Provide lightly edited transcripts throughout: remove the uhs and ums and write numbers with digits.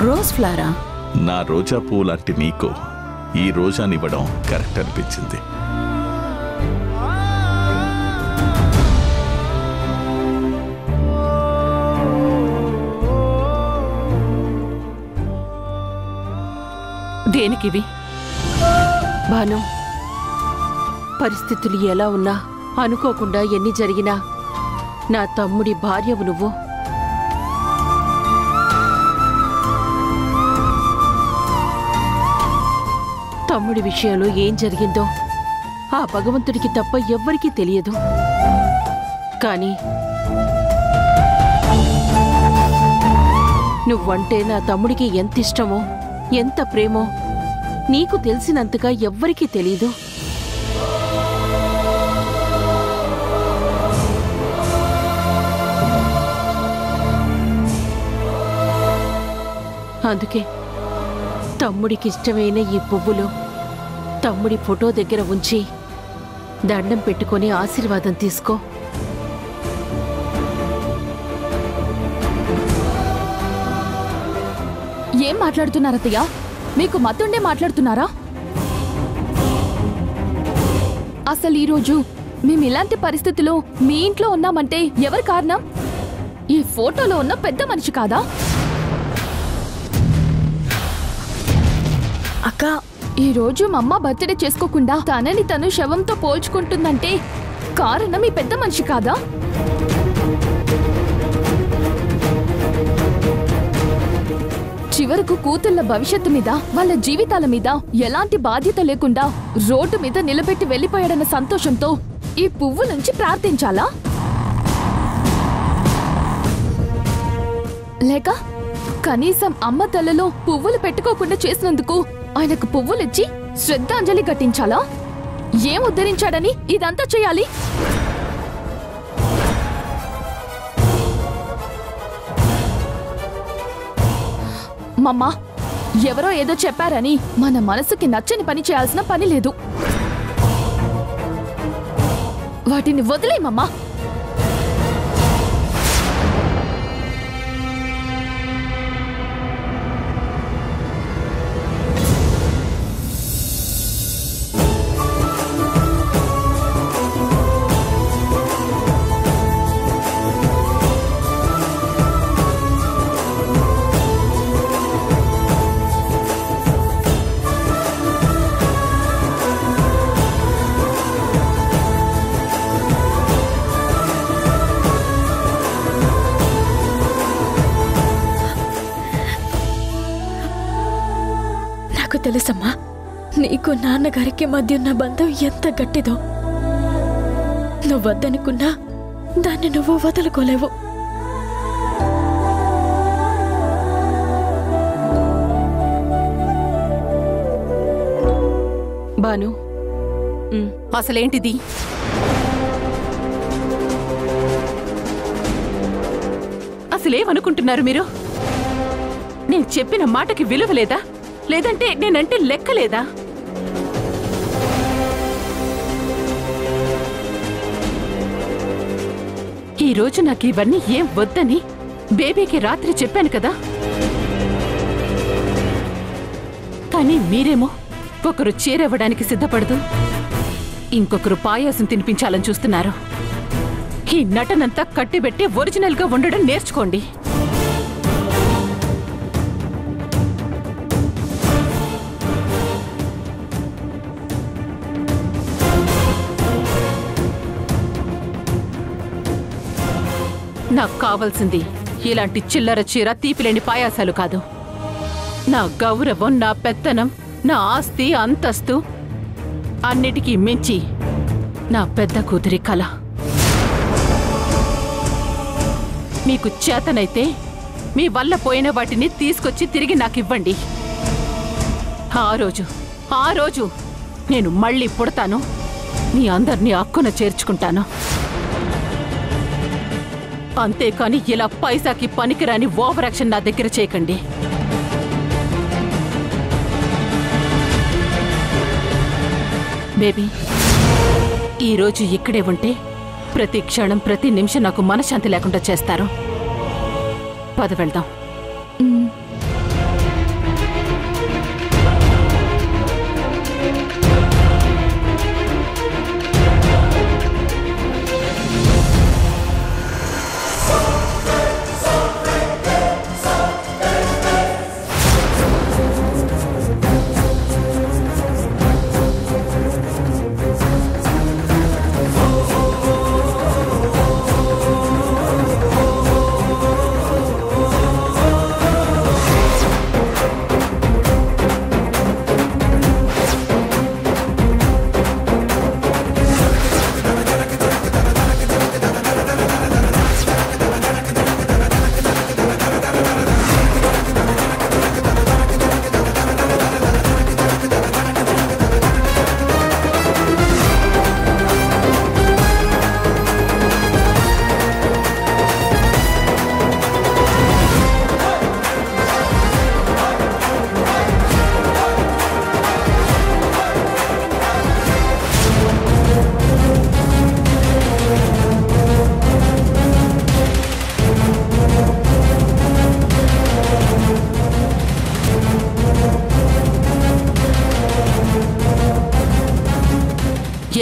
Rose ఫ్లవరా? నా రోజా పువ్వు లాంటి నీకు ఈ రోజానివ్వడం కరెక్ట్ అనిపించింది. దేనికివి? భాను, పరిస్థితులు ఎలా ఉన్నా, అనుకోకుండా ఎన్ని జరిగినా నా తమ్ముడి భార్యవు నువ్వు. తమ్ముడి విషయంలో ఏం జరిగిందో ఆ భగవంతుడికి తప్ప ఎవ్వరికీ తెలియదు. కానీ నువ్వంటే నా తమ్ముడికి ఎంత ఇష్టమో, ఎంత ప్రేమో నీకు తెలిసినంతగా ఎవ్వరికీ తెలీదు. అందుకే తమ్ముడికి ఇష్టమైన ఈ పువ్వులు తమ్ముడి ఫోటో దగ్గర ఉంచి దండం పెట్టుకొని ఆశీర్వాదం తీసుకో. ఏం మాట్లాడుతున్నారతయ్య? మీకు మతుండే మాట్లాడుతున్నారా? అసలు ఈరోజు మేము ఇలాంటి పరిస్థితిలో మీ ఇంట్లో ఉన్నామంటే ఎవరు కారణం? ఈ ఫోటోలో ఉన్న పెద్ద మనిషి కాదా? అక్క, ఈరోజు మా అమ్మ బర్త్డే చేసుకోకుండా తనని తను శవంతో పోల్చుకుంటుందంటే కారణం ఈ పెద్ద మనిషి కాదా? చివరకు కూతుళ్ల భవిష్యత్తు మీద, వాళ్ళ జీవితాల మీద ఎలాంటి బాధ్యత లేకుండా రోడ్డు మీద నిలబెట్టి వెళ్లిపోయాడన్న సంతోషంతో ఈ పువ్వు నుంచి ప్రార్థించాలా? లేక కనీసం అమ్మ తల్లలో పువ్వులు పెట్టుకోకుండా చేసినందుకు ఆయనకు పువ్వులిచ్చి శ్రద్ధాంజలి ఘటించాలా? ఏం ఉద్ధరించాడని ఇదంతా చేయాలి? మమ్మా, ఎవరో ఏదో చెప్పారని మన మనసుకి నచ్చని పని చేయాల్సిన పని లేదు. వాటిని వదిలేయమమ్మా. నాకు తెలుసమ్మా, నీకు నాన్నగారికి మధ్య ఉన్న బంధం ఎంత గట్టిదో. నువ్వద్దనుకున్నా దాన్ని నువ్వు వదులుకోలేవు. బాను, అసలేంటిది? అసలేమనుకుంటున్నారు మీరు? నేను చెప్పిన మాటకి విలువ లేదా? లేదంటే నేనంటే లెక్కలేదా? ఈరోజు నాకు ఇవన్నీ ఏం వద్దని బేబీకి రాత్రి చెప్పాను కదా. కానీ మీరేమో ఒకరు చేరవ్వడానికి సిద్ధపడదు, ఇంకొకరు పాయాసం తినిపించాలని చూస్తున్నారు. ఈ నటనంతా కట్టిబెట్టి ఒరిజినల్గా ఉండడం నేర్చుకోండి. నాకు కావాల్సింది ఇలాంటి చిల్లర చీర తీపిలేని పాయాసాలు కాదు. నా గౌరవం, నా పెత్తనం, నా ఆస్తి, అంతస్తు అన్నిటికీ మించి నా పెద్ద కూతురి కళ. మీకు చేతనైతే మీ వల్ల పోయిన వాటిని తీసుకొచ్చి తిరిగి నాకివ్వండి. ఆ రోజు నేను మళ్ళీ పుడతాను, మీ అందరినీ అక్కున చేర్చుకుంటాను. అంతేకాని ఇలా పైసాకి పనికిరాని ఓవర్ యాక్షన్ నా దగ్గర చేయకండి. బేబీ, ఈరోజు ఇక్కడే ఉంటే ప్రతి క్షణం, ప్రతి నిమిషం నాకు మనశ్శాంతి లేకుండా చేస్తారు. పద వెళ్దాం.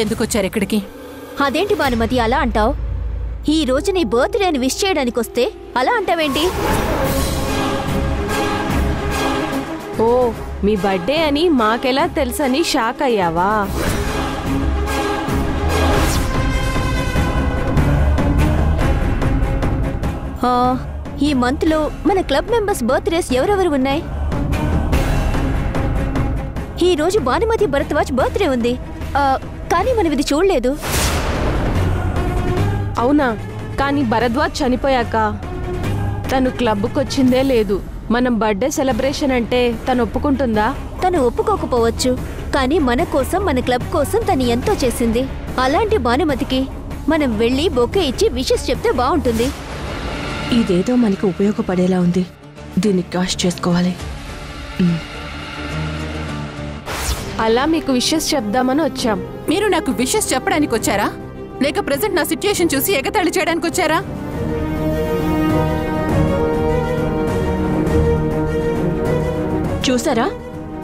ఎందుకొచ్చారు ఇక్కడికి? అదేంటి భానుమతి అలా అంటావు? ఈ రోజు నీ బర్త్డేని విష్ చేయడానికి వస్తే అలా అంటావేంటి? ఓ, మీ బర్త్డే అని మాకెలా తెలుసని షాక్ అయ్యావా? ఈ మంత్లో మన క్లబ్ మెంబర్స్ బర్త్డేస్ ఎవరెవరు ఉన్నాయి? ఈ రోజు భానుమతి భరద్వాజ్ బర్త్డే ఉంది, కానీ మనం ఇది చూడలేదు. అవునా? కానీ భరద్వాజ్ చనిపోయాక తను క్లబ్కి వచ్చిందే లేదు. మనం బర్త్డే సెలబ్రేషన్ అంటే తను ఒప్పుకుంటుందా? తను ఒప్పుకోకపోవచ్చు, కానీ మన కోసం, మన క్లబ్ కోసం తను ఎంతో చేసింది. అలాంటి భానుమతికి మనం వెళ్ళి బొకే ఇచ్చి విషెస్ చెప్తే బాగుంటుంది. ఇదేదో మనకి ఉపయోగపడేలా ఉంది. దీన్ని కాష్ చేసుకోవాలి. అలా మీకు విషెస్ చెప్దామని వచ్చాం. మీరు నాకు విషెస్ చెప్పడానికి వచ్చారా, లేక ప్రెసెంట్ నా సిచ్యుయేషన్ చూసి ఎగతాళి చేయడానికి వచ్చారా? చూసారా,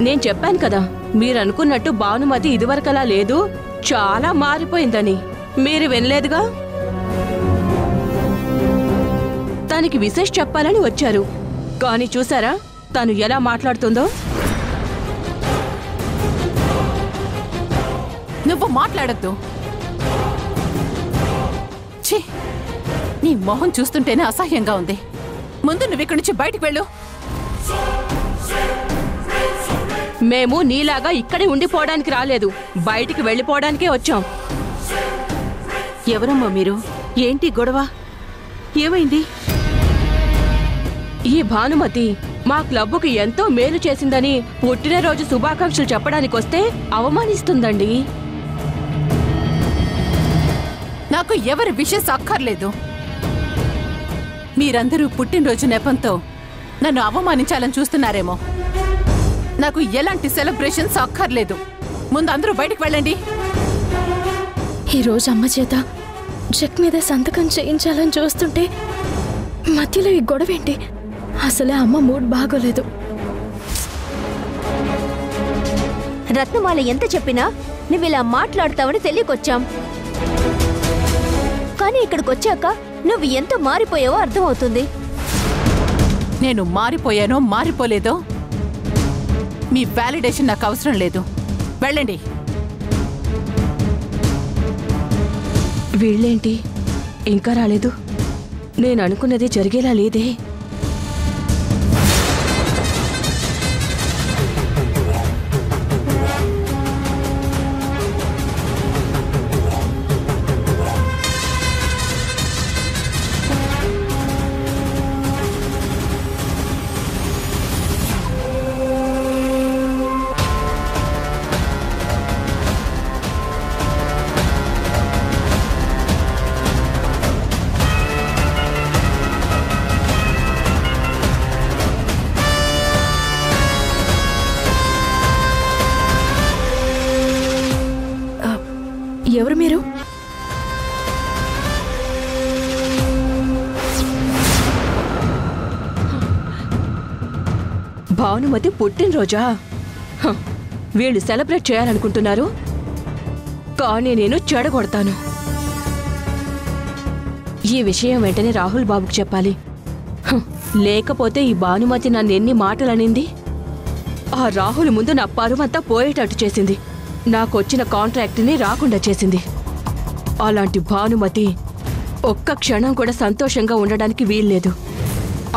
నేను చెప్పాను కదా, మీరనుకున్నట్టు భానుమతి ఇదివరకలా లేదు, చాలా మారిపోయిందని. మీరు వినలేదుగా? తనకి విశేష చెప్పాలని వచ్చారు, కానీ చూసారా తను ఎలా మాట్లాడుతుందో? నువ్వు మాట్లాడద్దు. ఛీ, నీ మొహం చూస్తుంటేనే అసహ్యంగా ఉంది. ముందు నువ్వు ఇక్కడి నుంచి బయటికి వెళ్ళు. మేము నీలాగా ఇక్కడే ఉండిపోవడానికి రాలేదు, బయటికి వెళ్ళిపోవడానికే వచ్చాం. ఎవరమ్మా మీరు? ఏంటి గొడవ? ఏమైంది? ఈ భానుమతి మా క్లబ్కి ఎంతో మేలు చేసిందని పుట్టినరోజు శుభాకాంక్షలు చెప్పడానికి వస్తే అవమానిస్తుందండి. నాకు ఎవరి విషెస్ అక్కర్లేదు. మీరందరూ పుట్టినరోజు నెపంతో నన్ను అవమానించాలని చూస్తున్నారేమో. నాకు ఎలాంటి సెలబ్రేషన్స్ అక్కర్లేదు. ముందు అందరూ బయటికి వెళ్ళండి. ఈరోజు అమ్మ చేత చెక్ మీద సంతకం చేయించాలని చూస్తుంటే మధ్యలో ఈ గొడవేంటి? అసలే అమ్మ మూడ్ బాగోలేదు. రత్నమాల ఎంత చెప్పినా నువ్వు ఇలా మాట్లాడతావని తెలియకొచ్చాం, కానీ ఇక్కడికి వచ్చాక నువ్వు ఎంత మారిపోయావో అర్థమవుతుంది. నేను మారిపోయానో మారిపోలేదో మీ వ్యాలిడేషన్ నాకు అవసరం లేదు. వెళ్ళండి. వీళ్ళేంటి ఇంకా రాలేదు? నేను అనుకున్నది జరిగేలా లేదే. ఎవరు మీరు? భానుమతి పుట్టినరోజా? వీళ్ళు సెలబ్రేట్ చేయాలనుకుంటున్నారు, కానీ నేను చెడగొడతాను. ఈ విషయం వెంటనే రాహుల్ బాబుకు చెప్పాలి. లేకపోతే ఈ భానుమతి నన్ను ఎన్ని మాటలనింది. ఆ రాహుల్ ముందు నా పరువంతా పోయేటట్టు చేసింది, నాకొచ్చిన కాంట్రాక్ట్ని రాకుండా చేసింది. అలాంటి భానుమతి ఒక్క క్షణం కూడా సంతోషంగా ఉండడానికి వీల్లేదు.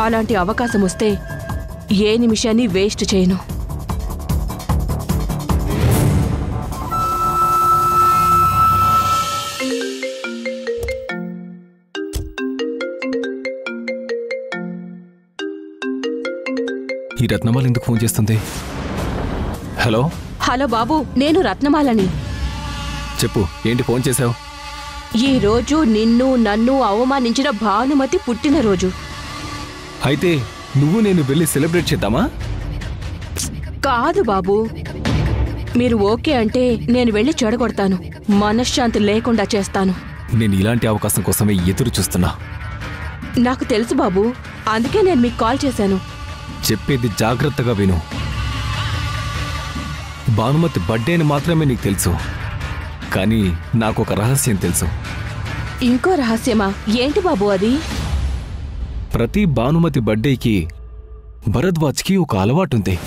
అలాంటి అవకాశం వస్తే ఏ నిమిషాన్ని వేస్ట్ చేయను. ఈ రత్నమాల ఎందుకు ఫోన్ చేస్తుంది? హలో హలో బాబు, నేను రత్నమాలని. చెప్పు, ఏంటి ఫోన్ చేశావు? ఈ రోజు నిన్ను నన్ను అవమానించిన భానుమతి పుట్టినరోజు. అయితే నువ్వు నేను వెళ్ళి సెలబ్రేట్ చేద్దామా? కాదు బాబు, మీరు ఓకే అంటే నేను వెళ్ళి చెడగొడతాను, మనశ్శాంతి లేకుండా చేస్తాను. నేను ఇలాంటి అవకాశం కోసమే ఎదురు చూస్తున్నా. నాకు తెలుసు బాబు, అందుకే నేను మీకు కాల్ చేశాను. చెప్పేది జాగ్రత్తగా విను. భానుమతి బర్త్డే అని మాత్రమే నీకు తెలుసు, కానీ నాకు ఒక రహస్యం తెలుసు. ఇంకో రహస్యమా? ఏంటి బాబు అది? ప్రతి భానుమతి బర్త్డేకి భరద్వాజ్కి ఒక అలవాటుంది.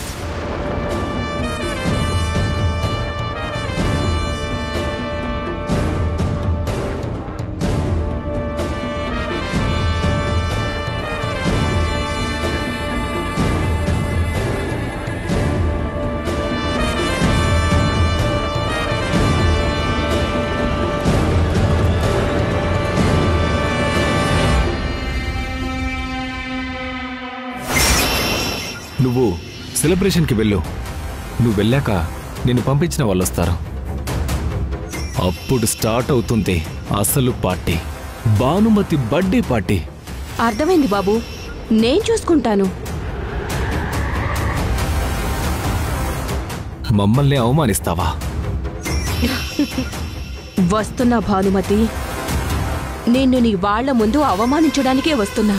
నువ్వు సెలబ్రేషన్కి వెళ్ళు. నువ్వు వెళ్ళాక నిన్ను పంపించిన వాళ్ళు వస్తారు. అప్పుడు స్టార్ట్ అవుతుంది అసలు పార్టీ, భానుమతి బర్త్డే పార్టీ. అర్థమైంది బాబు, నేను చూసుకుంటాను. మమ్మల్ని అవమానిస్తావా? వస్తున్నా భానుమతి, నిన్ను నీ వాళ్ల ముందు అవమానించడానికే వస్తున్నా.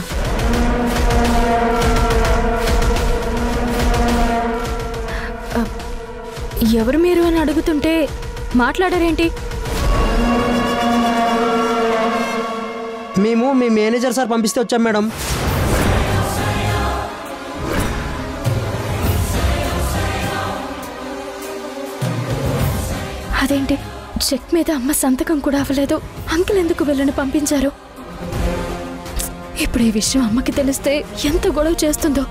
ఎవరు మీరు అని అడుగుతుంటే మాట్లాడారేంటి? మేము మీ మేనేజర్ సార్ పంపిస్తే వచ్చాం మేడం. అదేంటి, చెక్ మీద అమ్మ సంతకం కూడా అవ్వలేదు, అంకుల్ ఎందుకు వెళ్ళని పంపించారు? ఇప్పుడు ఈ విషయం అమ్మకి తెలిస్తే ఎంత గొడవ చేస్తుందో.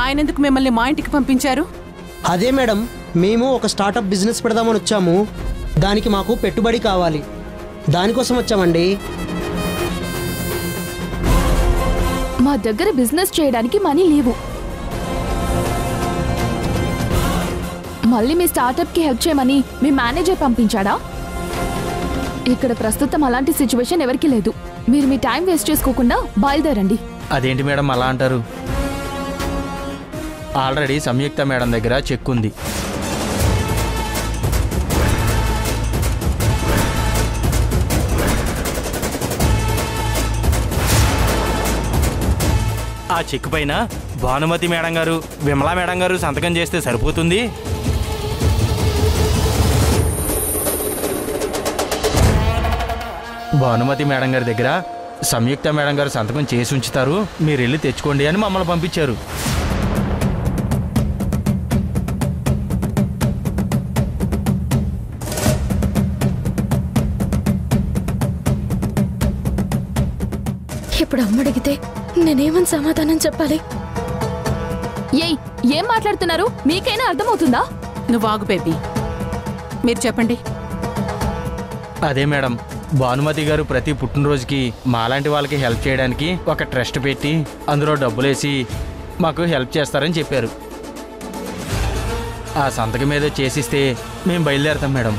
ఆయన ఎందుకు మిమ్మల్ని మా ఇంటికి పంపించారు? అదే మేడం, మేము ఒక స్టార్టప్ బిజినెస్ పెడదామని వచ్చాము. దానికి మాకు పెట్టుబడి కావాలి, దానికోసం వచ్చామండి. మా దగ్గర బిజినెస్ చేయడానికి మనీ లేవు. మళ్ళీ మీ స్టార్టప్కి హెల్ప్ చేయమని మీ మేనేజర్ పంపించాడా? ఇక్కడ ప్రస్తుతం అలాంటి సిచ్యువేషన్ ఎవరికి లేదు. మీరు మీ టైం వేస్ట్ చేసుకోకుండా బయలుదేరండి. అదేంటి మేడం అలా అంటారు? ఆల్రెడీ సంయుక్త మేడం దగ్గర చెక్ ఉంది. ఆ చెక్ పైన భానుమతి మేడం గారు, విమలా మేడం గారు సంతకం చేస్తే సరిపోతుంది. భానుమతి మేడం గారి దగ్గర సంయుక్త మేడం గారు సంతకం చేసి ఉంచుతారు, మీరు వెళ్ళి తెచ్చుకోండి అని మమ్మల్ని పంపించారు. ఇప్పుడు అమ్మ అడిగితే నేనేమని సమాధానం చెప్పాలి? ఏం మాట్లాడుతున్నారు? మీకైనా అర్థమవుతుందా? నువ్వు ఆగు బేబీ, మీరు చెప్పండి. అదే మేడం, భానుమతి గారు ప్రతి పుట్టినరోజుకి మాలాంటి వాళ్ళకి హెల్ప్ చేయడానికి ఒక ట్రస్ట్ పెట్టి అందులో డబ్బులేసి మాకు హెల్ప్ చేస్తారని చెప్పారు. ఆ సంతకం మీద చేసిస్తే మేము బయలుదేరుతాం మేడం.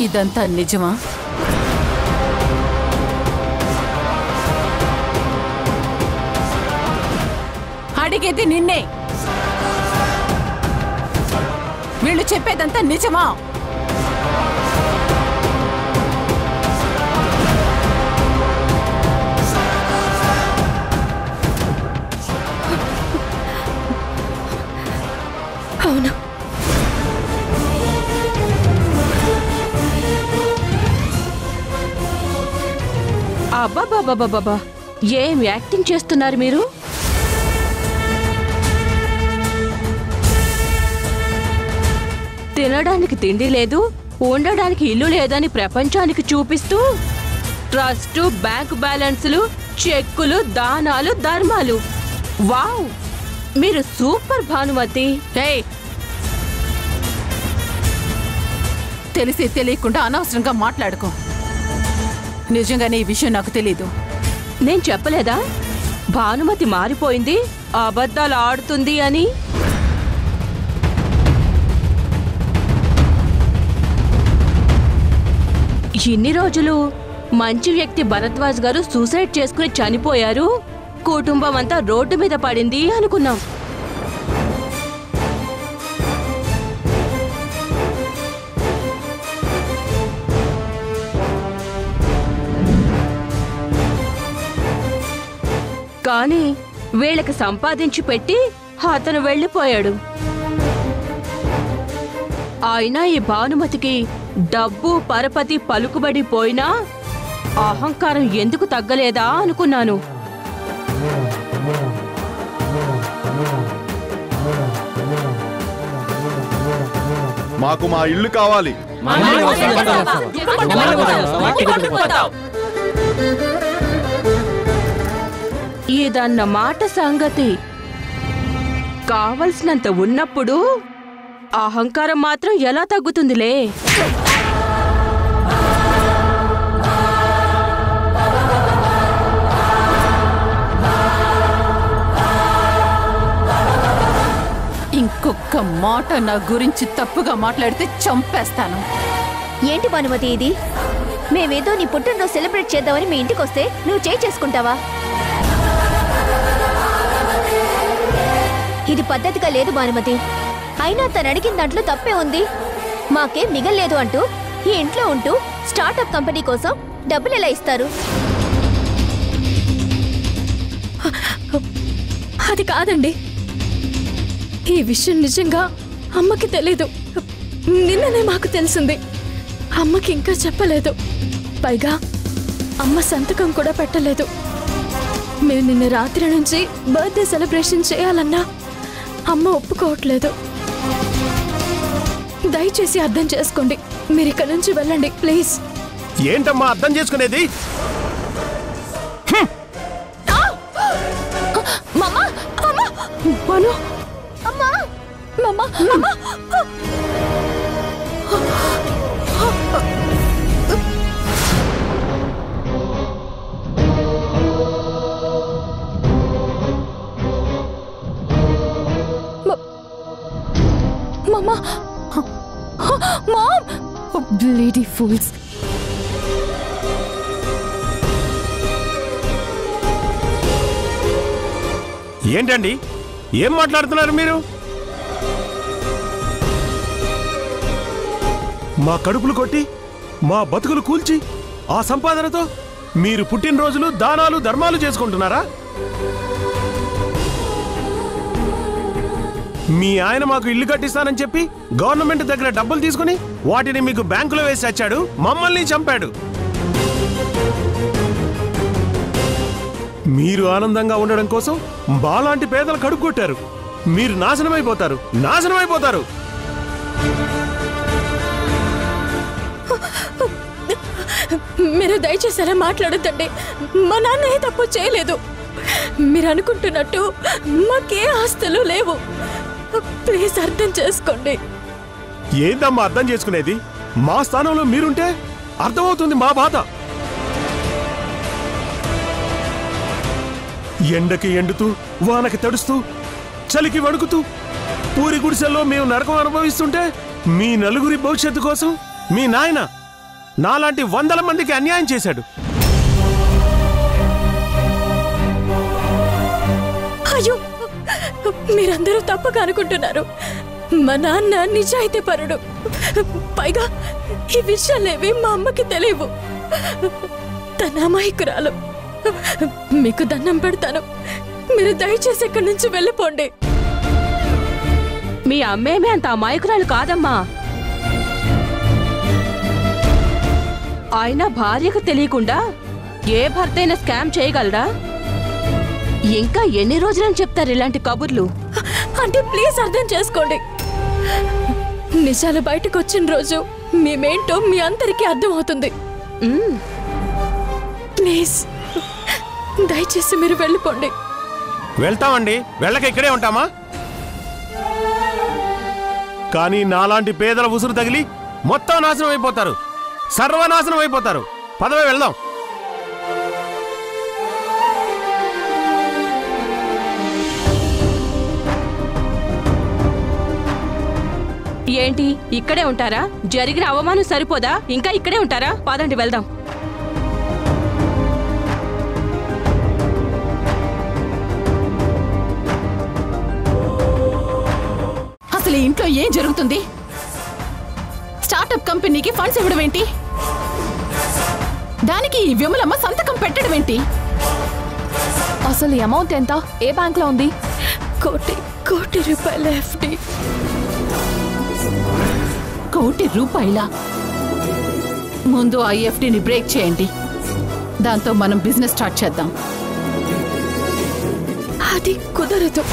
ఇదంతా నిజమా? అడిగేది నిన్నే. వీళ్ళు చెప్పేదంతా నిజమా? అవును. అబ్బాబాబాబాబా, ఏం యాక్టింగ్ చేస్తున్నారు మీరు? తినడానికి తిండి లేదు, ఉండడానికి ఇల్లు లేదని ప్రపంచానికి చూపిస్తూ ట్రస్టు, బ్యాంక్ బ్యాలెన్సులు, చెక్కులు, దానాలు, ధర్మాలు. వావ్, మీరు సూపర్ భానుమతి. తెలిసి తెలియకుండా అనవసరంగా మాట్లాడుకో. నిజంగానే ఈ విషయం నాకు తెలీదు. నేను చెప్పలేదా భానుమతి మారిపోయింది, అబద్ధాలు ఆడుతుంది అని? ఇన్ని రోజులు మంచి వ్యక్తి భరద్వాజ్ గారు సూసైడ్ చేసుకుని చనిపోయారు, కుటుంబం అంతా రోడ్డు మీద పడింది అనుకున్నాం. కానీ వీళ్ళకి సంపాదించి పెట్టి అతను వెళ్ళిపోయాడు. అయినా ఈ భానుమతికి డబ్బు పరపతి పలుకుబడి పోయినా అహంకారం ఎందుకు తగ్గలేదా అనుకున్నాను. మాకు మా ఇల్లు కావాలి. ఇదన్న మాట సంగతి. కావలసినంత ఉన్నప్పుడు అహంకారం మాత్రం ఎలా తగ్గుతుందిలే. ఇంకొక మాట నా గురించి తప్పుగా మాట్లాడితే చంపేస్తాను. ఏంటి భానుమతి ఇది? మేమేదో నీ పుట్టినరోజు సెలబ్రేట్ చేద్దామని మీ ఇంటికి వస్తే నువ్వు చేసుకుంటావా? ఇది పద్ధతిగా లేదు భానుమతి. అయినా తను అడిగిన దాంట్లో తప్పే ఉంది. మాకేం మిగల్లేదు అంటూ ఈ ఇంట్లో ఉంటూ స్టార్టప్ కంపెనీ కోసం డబ్బులు ఎలా ఇస్తారు? అది కాదండి, ఈ విషయం నిజంగా అమ్మకి తెలీదు. నిన్ననే మాకు తెలిసింది. అమ్మకి ఇంకా చెప్పలేదు. పైగా అమ్మ సంతకం కూడా పెట్టలేదు. మేము నిన్న రాత్రి నుంచి బర్త్డే సెలబ్రేషన్ చేయాలన్నా అమ్మ ఒప్పుకోవట్లేదు. దయచేసి అర్థం చేసుకోండి. మీరు ఇక్కడ నుంచి వెళ్ళండి ప్లీజ్. ఏంటమ్మా అర్థం చేసుకునేది? Mama! Mom! Oh, bloody fools! ఏంటండి ఏం మాట్లాడుతున్నారు మీరు? మా కడుపులు కొట్టి మా బతుకులు కూల్చి ఆ సంపాదనతో మీరు పుట్టినరోజులు దానాలు ధర్మాలు చేసుకుంటున్నారా? మీ ఆయన మాకు ఇల్లు కట్టిస్తానని చెప్పి గవర్నమెంట్ దగ్గర డబ్బులు తీసుకుని వాటిని మీకు బ్యాంకులో వేసి వచ్చాడు. మమ్మల్ని చంపాడు. మీరు ఆనందంగా ఉండడం కోసం బాలాంటి పేదలు కడుపు కొట్టారు. మీరు నాశనమైపోతారు, నాశనమైపోతారు. మీరు దయచేసి అలా మాట్లాడొద్దండి. మా నాన్న ఏ తప్పు చేయలేదు. మీరు అనుకుంటున్నట్టు మాకే ఆస్తులు లేవు. ప్లీజ్ అర్థం చేసుకోండి. ఏందమ్మా అర్థం చేసుకునేది? మా స్థానంలో మీరుంటే అర్థమవుతుంది మా బాధ. ఎండకి ఎండుతూ వానకి తడుస్తూ చలికి వణుకుతూ పూరి గుడిసెల్లో మేము నరకం అనుభవిస్తుంటే మీ నలుగురి భవిష్యత్తు కోసం మీ నాయన నాలాంటి 100 మందికి అన్యాయం చేశాడు. అయ్యో, మీరందరూ తప్పుగా అనుకుంటున్నారు. మా నాన్న నిజాయితీ పరుడు. పైగా ఈ విషయాలేవి మా అమ్మకి తెలియవు. తన అమాయకురాలు. మీకు దండం పెడతాను, మీరు దయచేసి ఇక్కడి నుంచి వెళ్ళిపోండి. మీ అమ్మేమే అంత అమాయకురాలు కాదమ్మా. ఆయన భార్యకు తెలియకుండా ఏ భర్తైనా స్కామ్ చేయగలరా? ఇంకా ఎన్ని రోజులని చెప్తారు ఇలాంటి కబుర్లు? అంటే ప్లీజ్ అర్థం చేసుకోండి. నిజాలు బయటకు వచ్చిన రోజు మేమేంటో మీ అందరికీ అర్థం అవుతుంది. ప్లీజ్ దయచేసి మీరు వెళ్ళిపోండి. వెళ్తామండి, వెళ్ళక ఇక్కడే ఉంటామా? కానీ నాలాంటి పేదల ఉసురు తగిలి మొత్తం నాశనం అయిపోతారు, సర్వనాశనం అయిపోతారు. పదవే వెళ్దాం. ఏంటి ఇక్కడే ఉంటారా? జరిగిన అవమానం సరిపోదా? ఇంకా ఇక్కడే ఉంటారా? పదండి వెళ్దాం. అసలు ఈ ఇంట్లో ఏం జరుగుతుంది? స్టార్టప్ కంపెనీకి ఫండ్స్ ఇవ్వడం ఏంటి? దానికి ఈ విమలమ్మ సంతకం పెట్టడం ఏంటి? అసలు ఈ అమౌంట్ ఎంత? ఏ బ్యాంక్ లో ఉంది? కోటి రూపాయల ఎఫ్డి. ₹1,00,00,000? ముందు ఆ ఎఫ్డిని బ్రేక్ చేయండి. దాంతో మనం బిజినెస్ స్టార్ట్ చేద్దాం. అది కుదరదు.